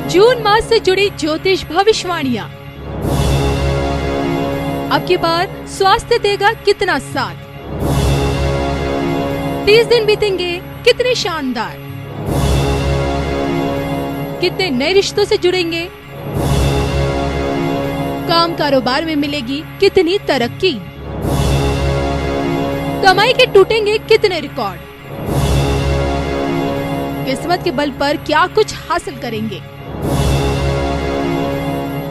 जून मास से जुड़ी ज्योतिष भविष्यवाणियाँ। अब की बार स्वास्थ्य देगा कितना साथ, 30 दिन बीतेंगे कितने शानदार, कितने नए रिश्तों से जुड़ेंगे, काम कारोबार में मिलेगी कितनी तरक्की, कमाई के टूटेंगे कितने रिकॉर्ड, किस्मत के बल पर क्या कुछ हासिल करेंगे।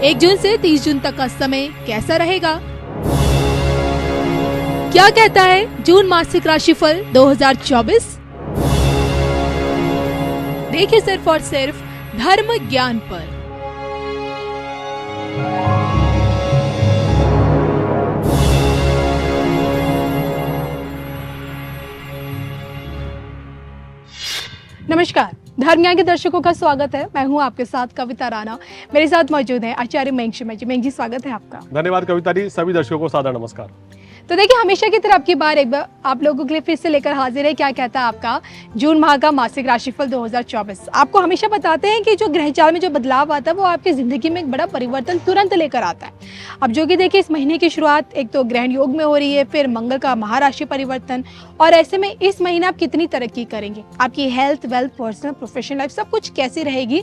1 जून से 30 जून तक का समय कैसा रहेगा, क्या कहता है जून मासिक राशिफल 2024। देखिए सिर्फ और सिर्फ धर्म ज्ञान पर। नमस्कार, धर्म ज्ञान के दर्शकों का स्वागत है। मैं हूं आपके साथ कविता राणा। मेरे साथ मौजूद है आचार्य मेंग जी। स्वागत है आपका। धन्यवाद कविता जी। सभी दर्शकों को सादर नमस्कार। तो देखिए, हमेशा की तरह आपकी बार एक बार आप लोगों के लिए फिर से लेकर हाजिर है। क्या कहता है आपका जून माह का मासिक राशिफल 2024। आपको हमेशा बताते हैं कि जो ग्रहचाल में जो बदलाव आता है वो आपकी जिंदगी में एक बड़ा परिवर्तन तुरंत लेकर आता है। अब जो कि देखिए, इस महीने की शुरुआत एक तो ग्रहण योग में हो रही है, फिर मंगल का महाराशि परिवर्तन, और ऐसे में इस महीने आप कितनी तरक्की करेंगे, आपकी health, wealth, personal, professional life सब कुछ कैसी रहेगी,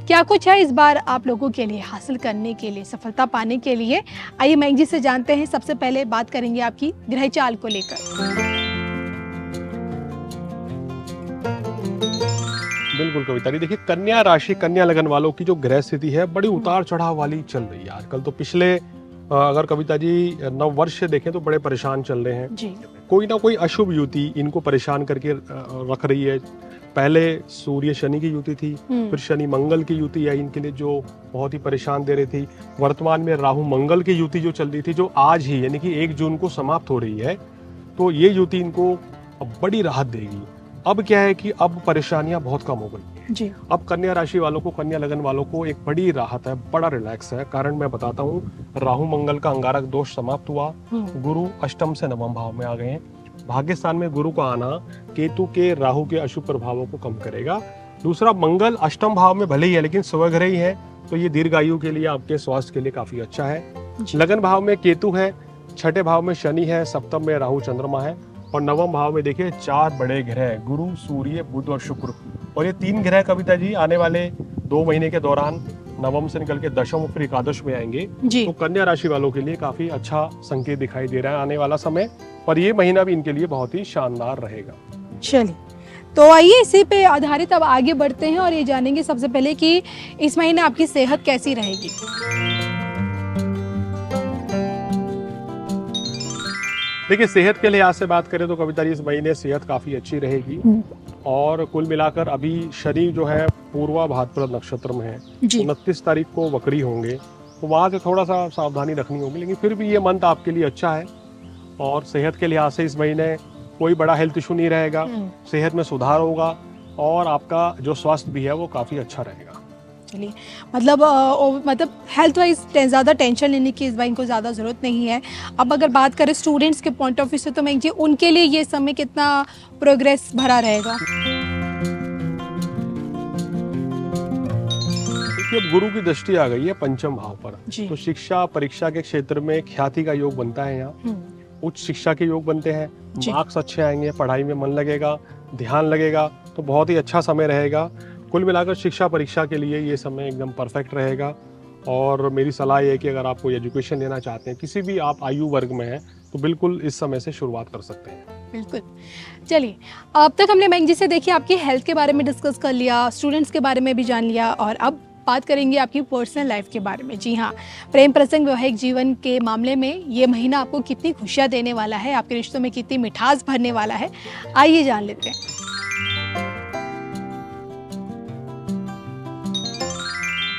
क्या कुछ है इस बार आप लोगों के लिए हासिल करने के लिए, सफलता पाने के लिए। आइए मेंग जी से जानते हैं। सबसे पहले बात करेंगे आपकी ग्रह चाल को लेकर। बिल्कुल कविता जी, देखिए कन्या राशि, कन्या लगन वालों की जो ग्रह स्थिति है बड़ी उतार चढ़ाव वाली चल रही है आजकल। तो पिछले अगर कविता जी नव वर्ष से देखें तो बड़े परेशान चल रहे हैं जी। कोई ना कोई अशुभ युति इनको परेशान करके रख रही है। पहले सूर्य शनि की युति थी, फिर शनि मंगल की युति आई इनके लिए, जो बहुत ही परेशान दे रही थी। वर्तमान में राहु मंगल की युति जो चल रही थी, जो आज ही यानी कि 1 जून को समाप्त हो रही है, तो ये युति इनको बड़ी राहत देगी। अब क्या है कि अब परेशानियां बहुत कम हो गई जी। अब कन्या राशि वालों को, कन्या लगन वालों को एक बड़ी राहत है, बड़ा रिलैक्स है। कारण मैं बताता हूँ, राहु मंगल का अंगारक दोष समाप्त हुआ, गुरु अष्टम से नवम भाव में आ गए हैं। भाग्य स्थान में गुरु का आना केतु के, राहु के अशुभ प्रभावों को कम करेगा। दूसरा, मंगल अष्टम भाव में भले ही है लेकिन स्वग्रह ही है, तो ये दीर्घायु के लिए, आपके स्वास्थ्य के लिए काफी अच्छा है। लगन भाव में केतु है, 6ठे भाव में शनि है, सप्तम में राहु चंद्रमा है, और नवम भाव में देखिए 4 बड़े ग्रह, गुरु, सूर्य, बुध और शुक्र। और ये 3 ग्रह कविता जी आने वाले 2 महीने के दौरान नवम से निकल के दशम और फिर एकादश में आएंगे। तो कन्या राशि वालों के लिए काफी अच्छा संकेत दिखाई दे रहा है आने वाला समय, और ये महीना भी इनके लिए बहुत ही शानदार रहेगा। चलिए, तो आइए इसी पे आधारित अब आगे बढ़ते हैं और ये जानेंगे सबसे पहले कि इस महीने आपकी सेहत कैसी रहेगी। देखिए, सेहत के लिहाज से बात करें तो कविता जी इस महीने सेहत काफी अच्छी रहेगी, और कुल मिलाकर अभी शनि जो है पूर्वा भाद्रपद नक्षत्र में है, 29 तारीख को वक्री होंगे, तो वहां से थोड़ा सा सावधानी रखनी होगी, लेकिन फिर भी ये मंथ आपके लिए अच्छा है। और सेहत के लिहाज से इस महीने कोई बड़ा हेल्थ इशू नहीं रहेगा, सेहत में सुधार होगा, और आपका जो स्वास्थ्य भी है वो काफी अच्छा रहेगा। चलिए, मतलब हेल्थ वाइज ज़्यादा टेंशन लेने की इस बार इनको ज़्यादा ज़रूरत नहीं है। अब अगर बात करें स्टूडेंट्स के पॉइंट ऑफ व्यू से, तो मैं जी उनके लिए ये समय कितना प्रोग्रेस भरा रहेगा। अब गुरु की दृष्टि आ गई है पंचम भाव पर, तो शिक्षा परीक्षा के क्षेत्र में ख्याति का योग बनता है, यहाँ उच्च शिक्षा के योग बनते हैं, मार्क्स अच्छे आएंगे, पढ़ाई में मन लगेगा, ध्यान लगेगा, तो बहुत ही अच्छा समय रहेगा। कुल मिलाकर शिक्षा परीक्षा के लिए ये समय एकदम परफेक्ट रहेगा। और मेरी सलाह ये है कि अगर आप कोई एजुकेशन लेना चाहते हैं, किसी भी आप आयु वर्ग में हैं, तो बिल्कुल इस समय से शुरुआत कर सकते हैं। बिल्कुल। चलिए, अब तक हमने मेंग जी से देखिए आपकी हेल्थ के बारे में डिस्कस कर लिया, स्टूडेंट्स के बारे में भी जान लिया, और अब बात करेंगे आपकी पर्सनल लाइफ के बारे में। जी हाँ, प्रेम प्रसंग, वैवाहिक जीवन के मामले में ये महीना आपको कितनी खुशियाँ देने वाला है, आपके रिश्तों में कितनी मिठास भरने वाला है, आइए जान लेते हैं।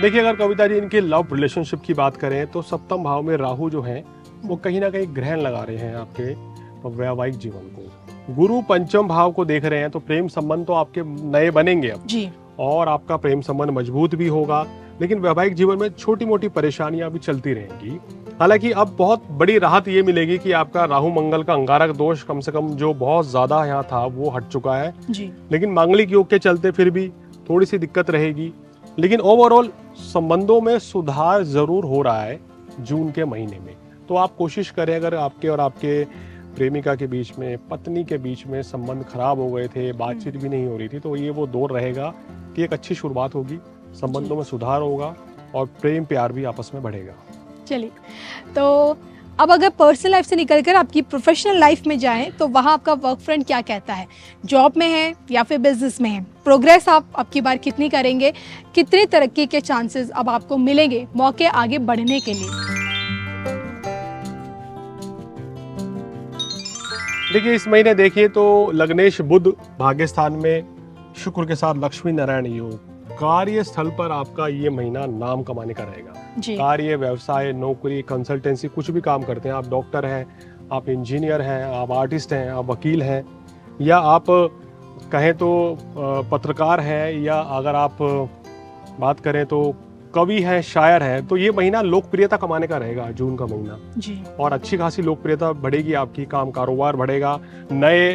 देखिए, अगर कविता जी इनके लव रिलेशनशिप की बात करें तो सप्तम भाव में राहु जो है वो कहीं ना कहीं ग्रहण लगा रहे हैं आपके वैवाहिक जीवन को। गुरु पंचम भाव को देख रहे हैं, तो प्रेम संबंध तो आपके नए बनेंगे अब जी, और आपका प्रेम संबंध मजबूत भी होगा। लेकिन वैवाहिक जीवन में छोटी मोटी परेशानियां भी चलती रहेंगी। हालांकि अब बहुत बड़ी राहत ये मिलेगी कि आपका राहु मंगल का अंगारक दोष कम से कम जो बहुत ज्यादा यहाँ था वो हट चुका है जी। लेकिन मांगलिक योग के चलते फिर भी थोड़ी सी दिक्कत रहेगी, लेकिन ओवरऑल संबंधों में सुधार जरूर हो रहा है जून के महीने में। तो आप कोशिश करें, अगर आपके और आपके प्रेमिका के बीच में, पत्नी के बीच में संबंध खराब हो गए थे, बातचीत भी नहीं हो रही थी, तो ये वो दौर रहेगा कि एक अच्छी शुरुआत होगी, संबंधों में सुधार होगा और प्रेम प्यार भी आपस में बढ़ेगा। चलिए, तो अब अगर पर्सनल लाइफ से निकलकर आपकी प्रोफेशनल लाइफ में जाएं तो वहाँ आपका वर्क फ्रंट क्या कहता है? जॉब में है या फिर बिजनेस में है? प्रोग्रेस आप अब की बार कितनी करेंगे? कितनी तरक्की के चांसेस अब आपको मिलेंगे मौके आगे बढ़ने के लिए? देखिए, इस महीने देखिए तो लग्नेश बुध भाग्यस्थान में शुक्र के साथ लक्ष्मी नारायण योग, कार्य स्थल पर आपका ये महीना नाम कमाने का रहेगा। कार्य, व्यवसाय, नौकरी, कंसल्टेंसी, कुछ भी काम करते हैं, आप डॉक्टर हैं, आप इंजीनियर हैं, आप आर्टिस्ट हैं, आप वकील हैं, या आप कहें तो पत्रकार हैं, या अगर आप बात करें तो कवि हैं, शायर हैं, तो ये महीना लोकप्रियता कमाने का रहेगा, जून का महीना जी। और अच्छी खासी लोकप्रियता बढ़ेगी आपकी, काम कारोबार बढ़ेगा, नए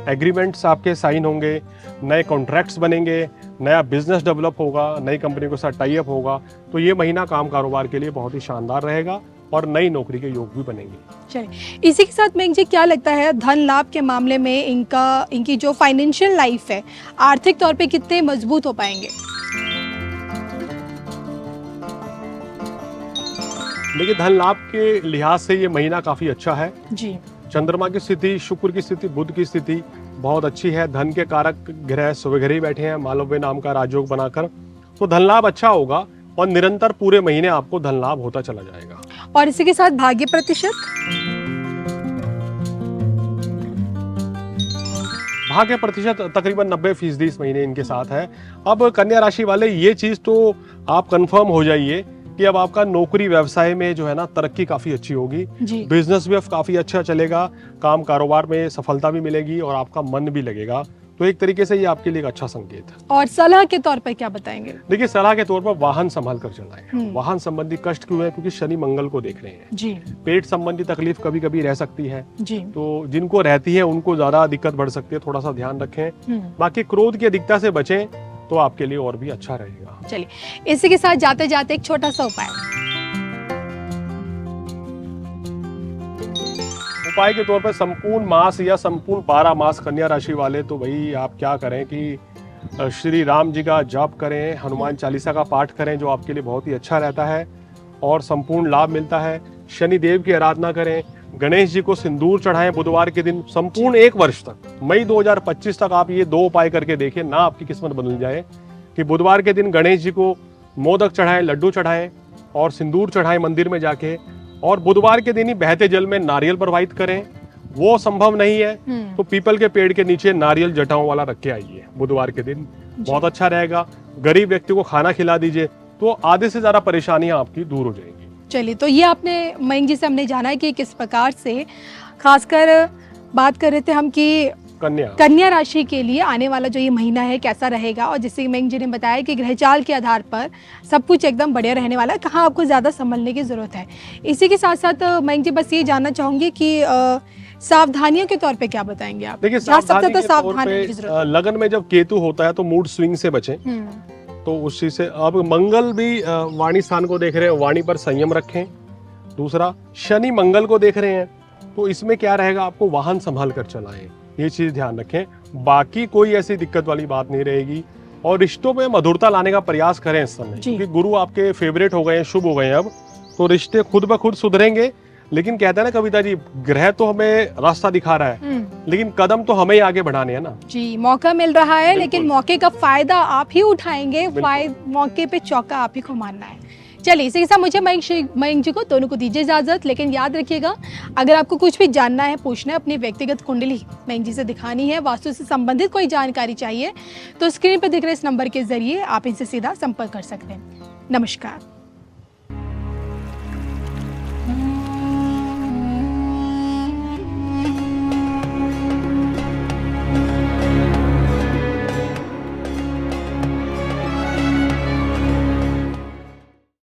एग्रीमेंट्स आपके साइन होंगे, नए कॉन्ट्रैक्ट्स बनेंगे, नया बिजनेस डेवलप होगा, नई कंपनी के साथ टाई अप होगा। तो ये महीना काम कारोबार के लिए बहुत ही शानदार रहेगा और नई नौकरी के योग भी बनेंगे। चलिए, इसी के साथ मेघ जी, क्या लगता है धन लाभ के मामले में इनकी जो फाइनेंशियल लाइफ है, आर्थिक तौर पे कितने मजबूत हो पाएंगे? देखिए, धन लाभ के लिहाज से ये महीना काफी अच्छा है जी। चंद्रमा की स्थिति, शुक्र की स्थिति, बुध की स्थिति बहुत अच्छी है। धन के कारक ग्रह स्वग्रह ही बैठे हैं मालव्य नाम का राजयोग बनाकर, तो धन लाभ अच्छा होगा और निरंतर पूरे महीने आपको धन लाभ होता चला जाएगा। और इसी के साथ भाग्य प्रतिशत? भाग्य प्रतिशत तकरीबन 90% इस महीने इनके साथ है। अब कन्या राशि वाले ये चीज तो आप कंफर्म हो जाइए कि अब आपका नौकरी व्यवसाय में जो है ना तरक्की काफी अच्छी होगी, बिजनेस भी काफी अच्छा चलेगा, काम कारोबार में सफलता भी मिलेगी और आपका मन भी लगेगा। तो एक तरीके से ये आपके लिए एक अच्छा संकेत है। और सलाह के तौर पर क्या बताएंगे? देखिए, सलाह के तौर पर वाहन संभाल कर चलाएं। वाहन संबंधी कष्ट क्यों है? क्योंकि शनि मंगल को देख रहे हैं जी। पेट संबंधी तकलीफ कभी कभी रह सकती है जी। तो जिनको रहती है उनको ज्यादा दिक्कत बढ़ सकती है, थोड़ा सा ध्यान रखें। बाकी क्रोध की अधिकता से बचें तो आपके लिए और भी अच्छा रहेगा। चलिए, इसी के साथ जाते जाते एक छोटा सा उपाय। उपाय के तौर पर संपूर्ण मास या संपूर्ण 12 मास कन्या राशि वाले तो भाई आप क्या करें कि श्री राम जी का जाप करें, हनुमान चालीसा का पाठ करें, जो आपके लिए बहुत ही अच्छा रहता है और संपूर्ण लाभ मिलता है। शनि देव की आराधना करें, गणेश जी को सिंदूर चढ़ाएं बुधवार के दिन। संपूर्ण 1 वर्ष तक, मई 2025 तक आप ये 2 उपाय करके देखिए ना, आपकी किस्मत बदल जाए कि बुधवार के दिन गणेश जी को मोदक चढ़ाएं, लड्डू चढ़ाएं और सिंदूर चढ़ाएं मंदिर में जाके, और बुधवार के दिन ही बहते जल में नारियल प्रवाहित करें। वो संभव नहीं है तो पीपल के पेड़ के नीचे नारियल जटाओं वाला रख के आइए बुधवार के दिन, बहुत अच्छा रहेगा। गरीब व्यक्ति को खाना खिला दीजिए तो आधे से ज्यादा परेशानियां आपकी दूर हो जाएंगी। चलिए, तो ये आपने मयंक जी से हमने जाना है कि किस प्रकार से, खासकर बात कर रहे थे हम कि कन्या राशि के लिए आने वाला जो ये महीना है कैसा रहेगा, और जैसे मयंक जी ने बताया कि ग्रहचाल के आधार पर सब कुछ एकदम बढ़िया रहने वाला है, कहाँ आपको ज़्यादा संभलने की ज़रूरत है। इसी के साथ साथ मयंक जी, बस ये जानना चाहूँगी कि सावधानियों के तौर पे क्या बताएंगे आप? देखिए, लगन में जब केतु होता है तो मूड स्विंग से बचें, तो उस चीज से। अब मंगल भी वाणी स्थान को देख रहे हैं, वाणी पर संयम रखें। दूसरा, शनि मंगल को देख रहे हैं तो इसमें क्या रहेगा, आपको वाहन संभाल कर चलाएं, ये चीज ध्यान रखें। बाकी कोई ऐसी दिक्कत वाली बात नहीं रहेगी। और रिश्तों में मधुरता लाने का प्रयास करें इस समय, क्योंकि गुरु आपके फेवरेट हो गए हैं, शुभ हो गए हैं अब, तो रिश्ते खुद ब खुद सुधरेंगे। लेकिन कहते हैं ना कविता जी, ग्रह तो हमें रास्ता दिखा रहा है लेकिन कदम तो हमें ही आगे बढ़ाने हैं ना जी। मौका मिल रहा है लेकिन मौके का फायदा आप ही उठाएंगे, मौके पे चौका आप ही को मारना है। चलिए, इसी के साथ मुझे मयंक जी को दोनों को दीजिए इजाजत। लेकिन याद रखिएगा, अगर आपको कुछ भी जानना है, पूछना है, अपनी व्यक्तिगत कुंडली मयंक जी से दिखानी है, वास्तु से संबंधित कोई जानकारी चाहिए, तो स्क्रीन पर दिख रहे इस नंबर के जरिए आप इनसे सीधा संपर्क कर सकते हैं। नमस्कार।